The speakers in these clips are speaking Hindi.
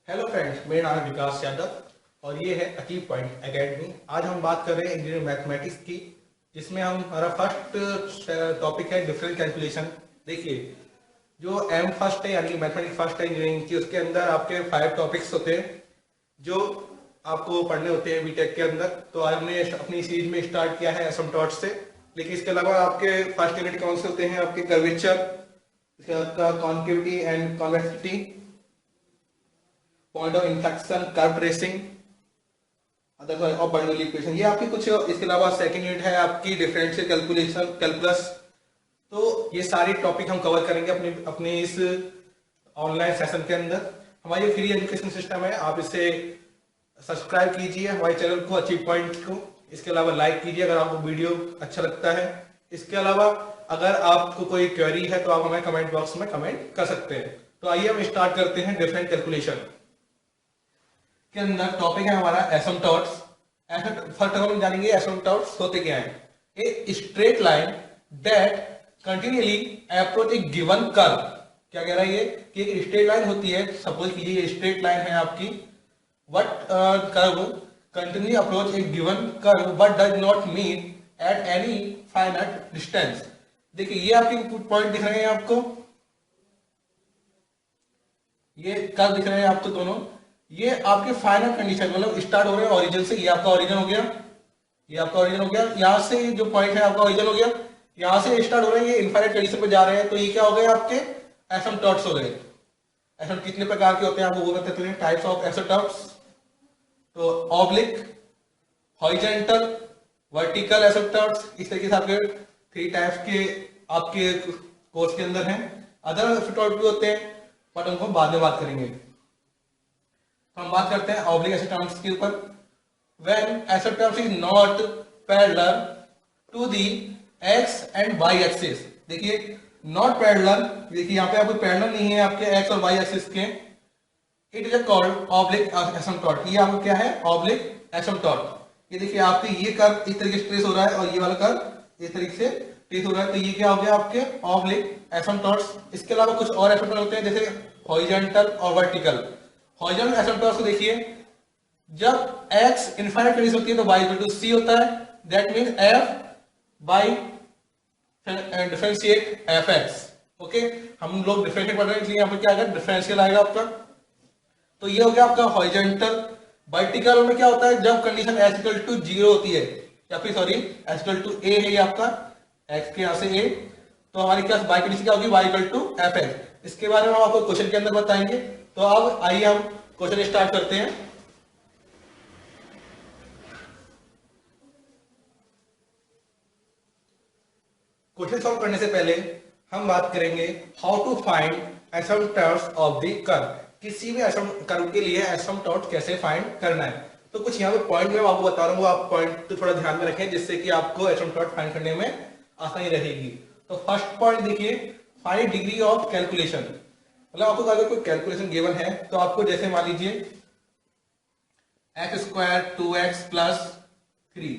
हेलो फ्रेंड्स, मेरा नाम है विकास यादव और ये है अचीव पॉइंट एकेडमी। आज हम बात कर रहे हैं इंजीनियरिंग मैथमेटिक्स की, जिसमें हमारा फर्स्ट टॉपिक है डिफरेंशियल कैलकुलेशन। देखिए, जो एम फर्स्ट है यानी कि मैथमेटिक्स फर्स्ट है इंजीनियरिंग की, उसके अंदर आपके 5 टॉपिक्स होते हैं जो आपको पढ़ने होते हैं बीटेक के अंदर। तो आज हमने अपनी सीरीज में स्टार्ट किया है एसिम्पटोट से। लेकिन इसके अलावा आपके फर्स्ट यूनिट कौन से होते हैं? आपके कर्वेचर, इसके आपका concavity and convexity, point of inflection, curve tracing, other और बर्नौली इक्वेशन, ये आपकी कुछ। इसके अलावा सेकंड यूनिट है आपकी डिफरेंशियल कैलकुलेशन कैलकुलस। तो ये सारी टॉपिक हम कवर करेंगे अपने अपने इस ऑनलाइन सेशन के अंदर। हमारी फ्री एजुकेशन सिस्टम है, आप इसे सब्सक्राइब कीजिए हमारे चैनल को, अचीव पॉइंट को। इसके अलावा लाइक कीजिए अगर आपको वीडियो अच्छा लगता है। इसके अलावा अगर आपको कोई क्वेरी है तो आप हमें कमेंट बॉक्स में कमेंट कर सकते हैं। तो आइए हम स्टार्ट करते हैं डिफरेंट कैलकुलेशन के अंदर। टॉपिक है हमारा एसिम्पटोट्स। फर्स्ट हम जानेंगे एसिम्पटोट्स होते क्या है। A straight line that continually approach a given curve. क्या कह रहा है ये कि एक स्ट्रेट लाइन होती है, सपोज कीजिए ये स्ट्रेट लाइन है आपकी, what curve continue approach a given curve but does not meet at any finite distance. देखिए, ये आपके पॉइंट दिख रहे हैं आपको, ये कर्व दिख रहे हैं आपको दोनों। ये आपके फाइनल कंडीशन मतलब स्टार्ट हो रहे हैं ओरिजिन से। ये आपका ओरिजिन हो गया, ये आपका ओरिजिन हो गया, यहां से जो पॉइंट है आपका ओरिजिन हो गया, यहां से स्टार्ट हो रहे हैं, ये इनफाइनाइट कंडीशन पे जा रहे हैं। तो ये क्या हो गए आपके एसिम्पटोट्स हो गए। एसिम्पटोट कितने प्रकार के होते हैं आपको वो बताते हैं, टाइप्स ऑफ एसिम्पटोट्स। तो ऑब्लिक, हॉरिजॉन्टल, वर्टिकल एसिम्पटोट्स, इस तरीके से आपके 3 टाइप्स के आपके कोर्स के अंदर हैं। अदर एसिम्पटोट भी होते हैं बट उनको बाद में बात करेंगे। तो हम बात करते हैं ऑब्लिक एसिम्पटोट्स के ऊपर। When asymptotes is not parallel to the x and y axis. देखिए, नॉट पैरेलल, देखिए यहाँ पे आपको पैरेलल नहीं है आपके एक्स और वाई एक्सिस के, इट इज कॉल्ड ऑब्लिक एसिम्पटोट। ये आपको क्या है? ऑब्लिक एसिम्पटोट। ये देखिए आपके ये कर्व इस तरीके से ट्रेस हो रहा है और ये वाला कर्व इस तरीके से ट्रेस हो रहा है। तो ये क्या हो गया आपके ऑब्लिक एसिम्पटोट्स। इसके अलावा कुछ और एसिम्पटोट होते हैं जैसे हॉरिजॉन्टल और वर्टिकल। हॉरिजॉन्टल एसिम्पटोट्स को देखिए, जब x इनफाइनाइट कंडीशन होती है तो y इक्वल टू c होता है। That mean f by differentiate fx। Okay, हम लोग डिफरेंशिएट पढ़ रहे हैं इसलिए यहाँ पे क्या आएगा? डिफरेंशियल आएगा आपका। तो ये हो गया आपका हॉरिजॉन्टल। वर्टिकल में क्या होता है? जब कंडीशन x इक्वल टू 0 होती है, या फिर sorry x equal to a है ये आपका, x के यहाँ से a, तो हमारी क्या y कंडीशन क्या होगी? y equal to fx। इसके बारे में हम आपको क्वेश्चन के अंदर बताएंगे। तो अब आइए हम क्वेश्चन स्टार्ट करते हैं। क्वेश्चन सॉल्व करने से पहले हम बात करेंगे how to find asymptotes of the curve. किसी भी कर्व के लिए एसिम्पटोट कैसे फाइंड करना है। तो कुछ यहाँ पे पॉइंट में आपको बता रहा हूँ, वो आप पॉइंट तो थोड़ा ध्यान में रखें जिससे कि आपको एसिम्पटोट फाइंड करने में आसानी रहेगी। तो फर्स्ट पॉइंट देखिए, फाइंड डिग्री ऑफ कैलकुलेशन। मतलब आपको अगर कोई कैलकुलेशन गिवन है तो आपको जैसे मान लीजिए एक्स स्क्वायर 2x प्लस 3,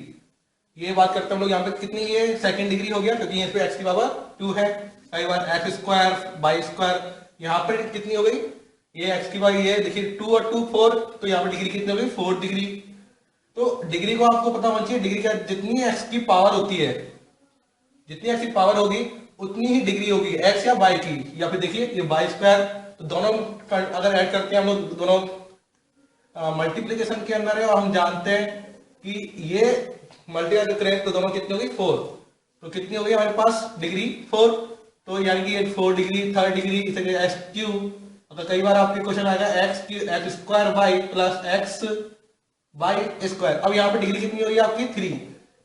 ये बात करते हैं हम लोग यहाँ पे कितनी, ये सेकंड डिग्री हो गया क्योंकि यहाँ पे x की पावर 2 है। कई बार एक्स स्क्वायर बाई स्क्वायर, यहाँ पर कितनी हो गई? ये x की पावर, ये देखिए 2 और 2 4, तो यहाँ पर डिग्री कितनी हो गई? 4 डिग्री। तो डिग्री को आपको पता होना चाहिए, डिग्री क्या, जितनी x की पावर होती है, जितनी x की पावर होगी उतनी ही डिग्री होगी x या y की। या फिर देखिए ये y स्क्वायर, तो दोनों अगर ऐड करते हैं हम लोग, दोनों मल्टीप्लीकेशन के अंदर है और हम जानते हैं कि ये मल्टीप्लाई करें तो दोनों कितनी होगी? 4। तो कितनी होगी हमारे पास डिग्री? 4। तो यानी कि ये 4 डिग्री, थर्ड डिग्री, इसे एक्स क्यूब। अगर कई बार आपके क्वेश्चन आएगा x q x square y plus x y square. अब यहाँ पे डिग्री कितनी हो रही है आपकी? 3।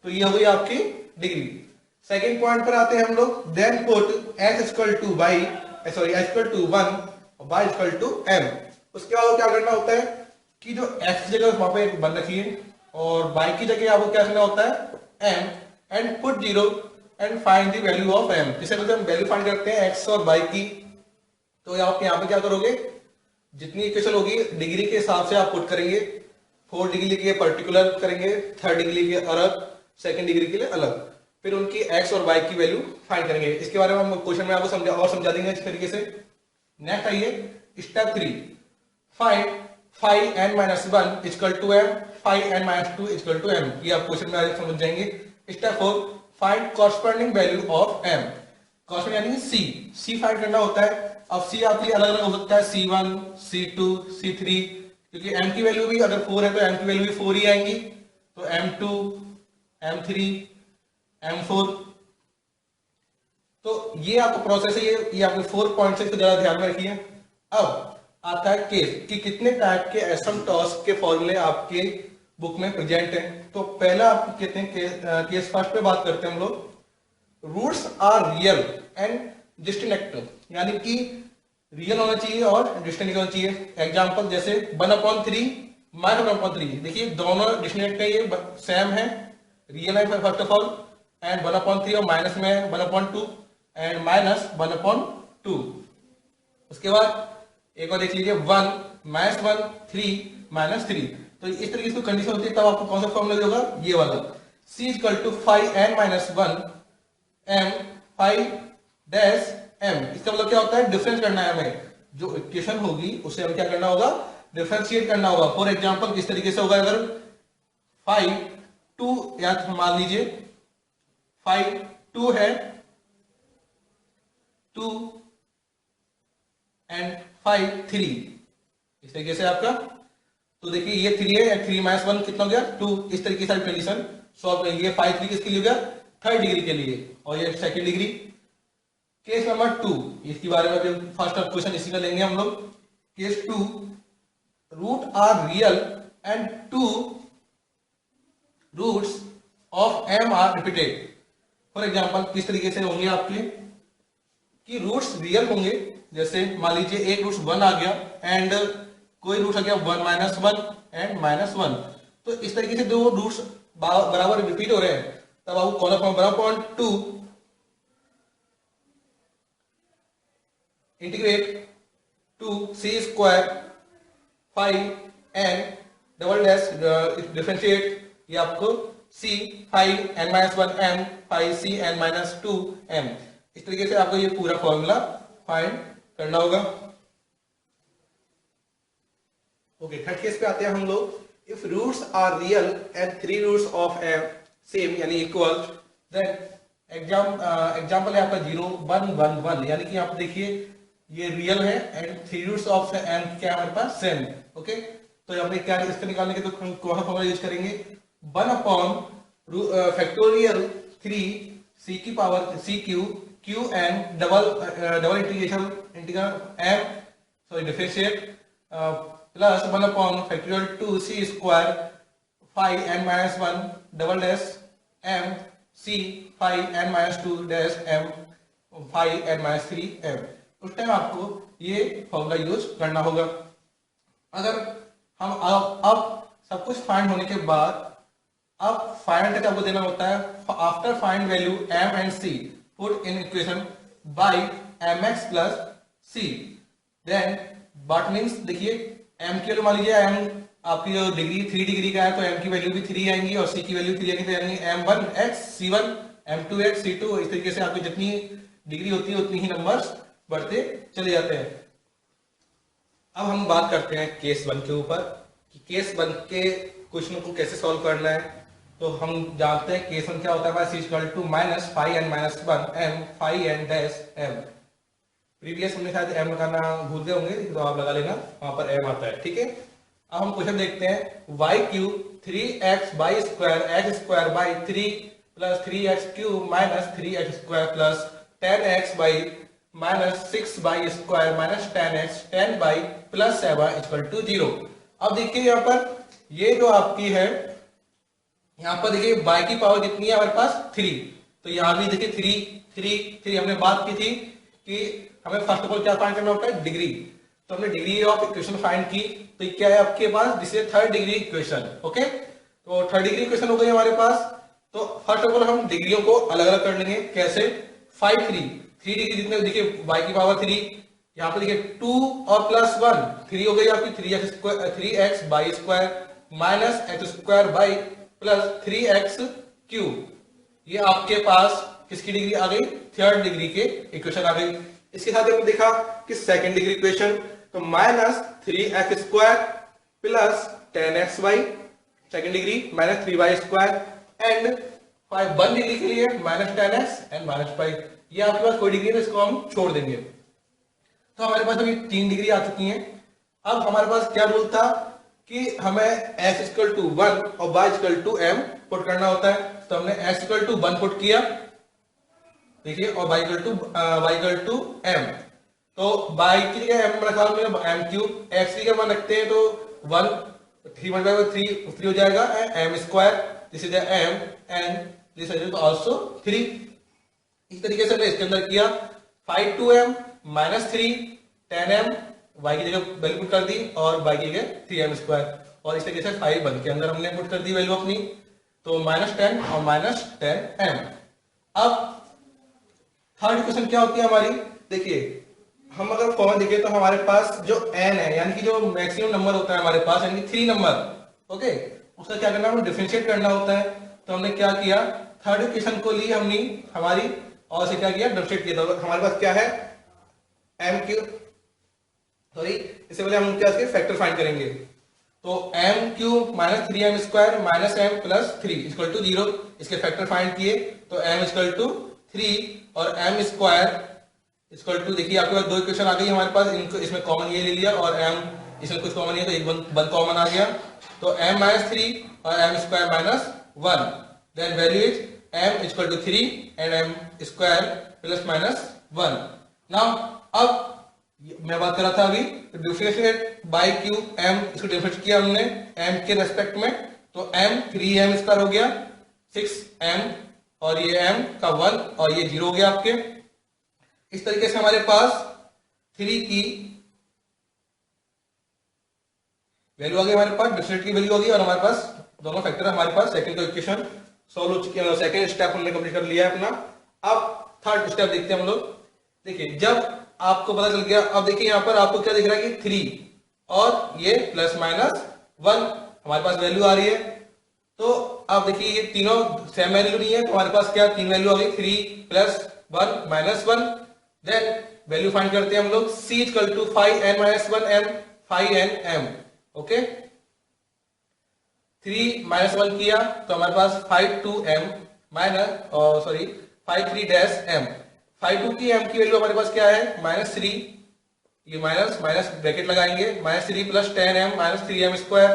तो ये हो गई आपकी डिग्री। सेकेंड पॉइंट पर आते हैं हम लोग। Then put x equal to y, sorry x equal to 1 और वाई इक्वल टू m। उसके बाद क्या करना होता है कि जो x की जगह वहां पे बन रखी है और y की जगह आपको क्या करना होता है? m and put 0 and find the value of m। जिसे हम वैल्यू फाइंड करते हैं x और y की। तो आप यहाँ पे क्या करोगे? जितनी इक्वेशन होगी डिग्री के हिसाब से आप पुट करेंगे। 4 डिग्री के लिए पर्टिकुलर करेंगे, थर्ड डिग्री के लिए अलग, सेकंड डिग्री के लिए अलग, फिर उनकी x और y की वैल्यू फाइंड करेंगे। इसके बारे में हम क्वेश्चन में आपको समझा देंगे इस तरीके से। नेक्स्ट आइए step 3, find five n minus one equal to m, five n minus two equal to m. ये आप क्वेश्चन में समझ जाएंगे। Step 4, find corresponding value of m. Corresponding यानी सी फाइंड करना होता है। अब सी आपके लिए अलग अलग हो सकता है, C1, C2, C3, क्योंकि m की वैल्यू भी अगर 4 है तो m की वैल्यू भी 4 ही आएंगी। तो M2, M3, M4। तो ये आपका प्रोसेस है, ये आपके 4 पॉइंट्स है, तो ज्यादा ध्यान में रखिए। अब आता है केस कि कितने टाइप के एसिम्पटोट्स के फॉर्मूले आपके बुक में प्रेजेंट है। तो पहला आप कहते हैं केस फर्स्ट पे बात करते हैं हम लोग। Roots are real and distinct, यानी कि रियल होना चाहिए और डिस्टिंक्ट होना चाहिए। एग्जांपल जैसे 1/3 -1/3, देखिए दोनों डिस्टिंक्ट है, ये सेम है, रियल है फर्स्ट ऑफ ऑल, एंड 1/3 और माइनस में 1/2 एंड माइनस 1/2। उसके बाद एक और देख लीजिए 1 -1 3 -3। तो इस तरीके से कंडीशन होती है, तब आपको कौन सा फॉर्मूला होगा, ये वाला। C equal to 5n - 1 m 5 dash m। इसका मतलब क्या होता है, डिफरेंस करना है हमें। जो इक्वेशन होगी उसे हम क्या करना होगा, डिफरेंशिएट करना होगा। फॉर एग्जांपल किस तरीके से होगा, अगर 5 2 या मान लीजिए 5 2 है 2 एंड 5 3, इस तरीके से आपका। तो देखिए ये 3 है, 3 - 1 कितना हो गया 2। इस तरीके से कंडीशन सॉल्व करेंगे। ये 5 3 किसके लिए हो गया, थर्ड डिग्री के लिए, और ये सेकंड डिग्री। केस नंबर 2, इसके बारे में अभी फर्स्ट क्वेश्चन इसी का लेंगे हम लोग। Case 2, root are real and 2 roots of m are repeated. For example किस तरीके से होंगे आपके कि रूट्स रियल होंगे। जैसे मान लीजिए एक रूट्स 1 आ गया एंड कोई रूट्स आ गया 1 - 1 एंड -1। तो इस तरीके से दो रूट्स बराबर रिपीट हो रहे हैं, तब आपको common form 1/2 integrate to c square 5n double dash differentiate, ये आपको c 5n - 1 m 5cn - 2 m। इस तरीके से आपको ये पूरा फॉर्मूला फाइंड करना होगा। ओके, थर्ड केस पे आते हैं हम लोग। If roots are real and 3 roots of m same यानी इक्वल, देन एग्जांपल है आपका 0 1 1 1, यानी कि आप देखिए ये रियल है एंड 3 रूट्स ऑफ m क्या हमारे पास सेम। ओके, तो हमने क्या इसका निकालने के तो कौन सा फॉर्मूला यूज करेंगे, 1 फैक्टोरियल 3 c की power c cube qn double integral m sorry differentiate plus 1 factorial 2 c square 5n - 1 double dash m c 5n - 2 dash m 5n - 3 m। उस टाइम आपको ये फॉर्मूला यूज करना होगा। अगर हम अब सब कुछ फाइंड होने के बाद अब फाइंड करके आपको देना होता है, after find value m and c put in equation by mx plus c, then but means देखिए m की वैल्यू मान लीजिए m आपकी जो डिग्री 3 डिग्री का है तो m की वैल्यू भी 3 आएंगी और c की वैल्यू 3 आएंगी, तो यानी m1x c1 m2x c2, इस तरीके से आपकी जितनी डिग्री होती है उतनी ही नंबर्स बढ़ते चले जाते हैं। अब हम बात करते हैं केस 1 के ऊपर कि केस 1 के क्वेश्चन को कैसे सॉल्व करना है। तो हम जानते हैं केस 1 क्या होता है, c equal to -5n - 1 m 5n dash m। Previous हमने शायद m लगाना भूल गए होंगे, तो आप लगा लेना, वहां पर m आता है। ठीक है, अब हम क्वेश्चन देखते हैं। y cube 3x by square x square by 3 plus 3x cube minus 3x square plus 10x by minus 6 by square minus 10x 10 by plus 7 equal to 0। अब देखिए यहाँ पर ये जो आपकी है, यहाँ पर देखिए y की पावर कितनी है हमारे पास 3, तो यहाँ भी देखिए 3 3 3। हमने बात की थी कि हमें फर्स्ट ऑफ ऑल क्या फाइंड करना होता है, डिग्री। तो हमने डिग्री ऑफ इक्वेशन फाइंड की, तो ये क्या है आपके पास, this is third degree equation. Okay, तो थर्ड डिग्री इक्वेशन हो गई हमारे पास। तो फर्स्ट ऑफ ऑल हम डिग्रियों को अलग अलग कर लेंगे। कैसे, 5 3 डिग्री जितने देखिए y की पावर 3, यहाँ पे देखिए 2 और प्लस 1 3 हो गई आपकी 3x by square minus x square by plus 3x cube. ये आपके पास किसकी डिग्री आ गई, थर्ड डिग्री के इक्वेशन आ गई। इसके साथ हमने देखा कि सेकंड डिग्री इक्वेशन, तो -3x square plus 10xy second degree minus 3y² and 1 degree के लिए माइनस 10x एंड माइनस 5। ये आपके पास कोई डिग्री है तो इसको हम छोड़ देंगे। तो हमारे पास अभी 3 डिग्री आ चुकी हैं। अब हमारे पास क्या रूल था कि हमें x इक्वल टू 1 और y equal to m put करना होता है। तो हमने x इक्वल टू 1 पुट किया, देखिए, और y इक्वल टू m। तो y की जगह m रखा हमने m क्यूब, x की जगह 1 रखते हैं तो 1 3 × 3 हो जाएगा m square, this is m and this is also 3। इस तरीके से हमने इसके अंदर किया 5 2m माइनस 3 10m, y की जगह वैल्यू पुट कर दी और y की जगह 3m स्क्वायर, और इस तरीके से 5 1 के अंदर हमने पुट कर दी वैल्यू अपनी, तो माइनस 10 और माइनस 10m। अब थर्ड इक्वेशन क्या होती है हमारी, देखिए हम अगर फॉर्म देखें तो हमारे पास जो n है यानी कि जो मैक्सिमम नंबर होता है हमारे पास यानी कि 3 नंबर, ओके, उसका क्या करना है, हमें डिफरेंशिएट करना होता है। तो हमने क्या किया, थर्ड इक्वेशन को ली हमने हमारी और से क्या किया, डिफरेंशिएट किया। तो हमारे पास क्या है m क्यूब, सॉरी इससे पहले हम क्या इसके फैक्टर फाइंड करेंगे। तो m cube minus 3m square minus m plus 3 equal to 0, इसके फैक्टर फाइंड किए तो m इक्वल टू 3 और m स्क्वायर इक्वल टू, देखिए आपके पास दो इक्वेशन आ गई हमारे पास, इनको इसमें कॉमन ये ले लिया और m इसमें कुछ कॉमन नहीं है तो एक वन कॉमन आ गया, तो m माइनस 3 और m square minus 1, then value is m equal to 3 and m square plus minus 1। Now अब मैं बात कर रहा था अभी डिफरेंशिएट बाय क्यूब m, इसको डिफरेंशिएट किया हमने m के रेस्पेक्ट में, तो m 3m स्क्वायर हो गया 6m और ये m का 1 और ये 0 हो गया आपके। इस तरीके से हमारे पास 3 की वैल्यू आ गई, हमारे पास डिफरेंशिएट की वैल्यू आ गई और हमारे पास दोनों फैक्टर हमारे पास सेकंड इक्वेशन सॉल्व हो चुकी है, सेकंड स्टेप हमने कंप्लीट कर लिया है अपना। अब थर्ड स्टेप देखते हैं हम लोग। देखिए जब आपको पता चल गया, अब देखिए यहाँ पर आपको क्या दिख रहा है कि 3 और ये प्लस माइनस 1 हमारे पास वैल्यू आ रही है। तो अब देखिए ये तीनों सेम वैल्यू नहीं है, तो हमारे पास क्या तीन वैल्यू आ गई, 3 प्लस 1 माइनस 1। देन वैल्यू फाइंड करते हैं हम लोग, c equal to 5n minus 1m 5nm, okay. 3 minus 1 किया तो हमारे पास 5 माइनस सॉरी 5 5 की m की वैल्यू हमारे पास क्या है, माइनस 3, ये माइनस माइनस ब्रैकेट लगाएंगे, minus 3 plus 10m minus 3m square,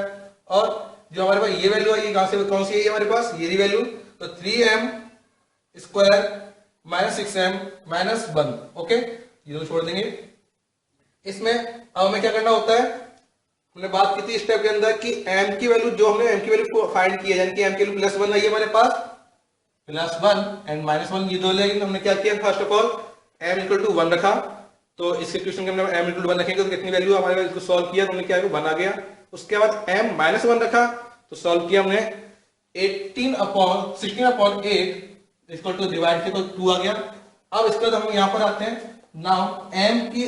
और जो हमारे पास ये वैल्यू आई कहां से, कौन सी है हमारे पास, ये वैल्यू, तो 3m square minus 6m minus 1, okay, ये तो छोड़ देंगे। इसमें अब हमें क्या करना होता है, हमने बात की थी स्टेप के अंदर कि m की वैल्यू, जो हमने m की वैल्यू फाइंड की है यानी कि m की वैल्यू प्लस 1 आई है हमारे पास, प्लस 1 एंड माइनस 1 ये दो लेकिन हमने क्या किया, first of all m equal to 1 रखा, तो इस इक्वेशन के अंदर m इक्वल टू 1 रखेंगे तो कितनी वैल्यू हमारे पास, इसको सॉल्व किया तो हमने क्या 1 आ गया। उसके बाद m माइनस 1 रखा तो सॉल्व किया हमने 16/8 इक्वल टू डिवाइड किया तो 2 आ गया। अब इसके बाद हम यहाँ पर आते हैं, नाउ m की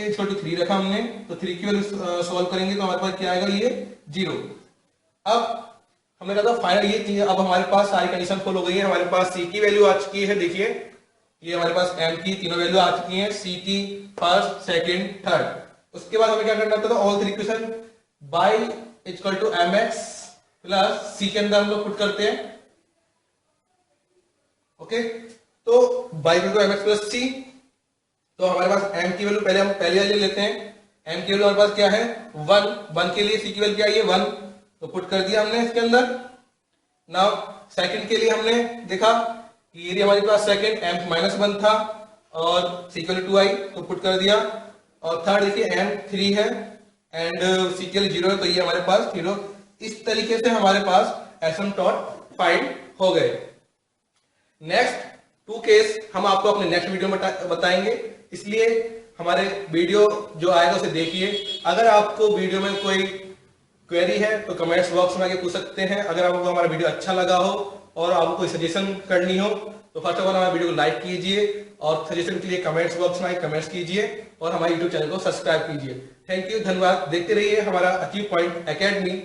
इक्वल टू 3 रखा हमने, तो 3 की वैल्यू सॉल्व करेंगे तो हमारे पास क्या आएगा, ये 0। अब हमने कहा था फाइनल ये चीज, अब हमारे पास सारी कंडीशन फुल हो गई है, हमारे पास c की वैल्यू आ चुकी है, देखिए ये हमारे पास m की तीनों वैल्यू आ चुकी हैं, c की फर्स्ट सेकंड थर्ड। उसके बाद हमें क्या करना होता था, all three equation by equal to mx plus c के अंदर हम लोग पुट करते हैं, ओके। तो by equal to mx plus c, तो हमारे पास m की वैल्यू पहले हम पहले वाले लेते हैं, m की वैल्यू हमारे पास क्या है 1 के लिए c की वैल्यू क्या है, 1, तो पुट कर दिया हमने इसके अंदर। नाउ सेकंड के लिए हमने देखा कि ये हमारे पास सेकंड m माइनस 1 था और c की वैल्यू 2 आई तो पुट कर दिया, और थर्ड देखिए m 3 है एंड c की वैल्यू 0 है तो ये हमारे पास 0। इस तरीके से हमारे पास एसिम्पटोट फाइंड हो गए। नेक्स्ट 2 केस हम आपको अपने नेक्स्ट वीडियो में बताएंगे, इसलिए हमारे वीडियो जो आएगा उसे देखिए। अगर आपको वीडियो में कोई क्वेरी है तो कमेंट्स बॉक्स में आके पूछ सकते हैं। अगर आपको हमारा वीडियो अच्छा लगा हो और आपको कोई सजेशन करनी हो तो फर्स्ट ऑफ ऑल हमारे वीडियो को लाइक कीजिए और सजेशन के लिए कमेंट्स बॉक्स में कमेंट्स कीजिए और हमारे यूट्यूब चैनल को सब्सक्राइब कीजिए। थैंक यू, धन्यवाद। देखते रहिए हमारा अचीव पॉइंट एकेडमी।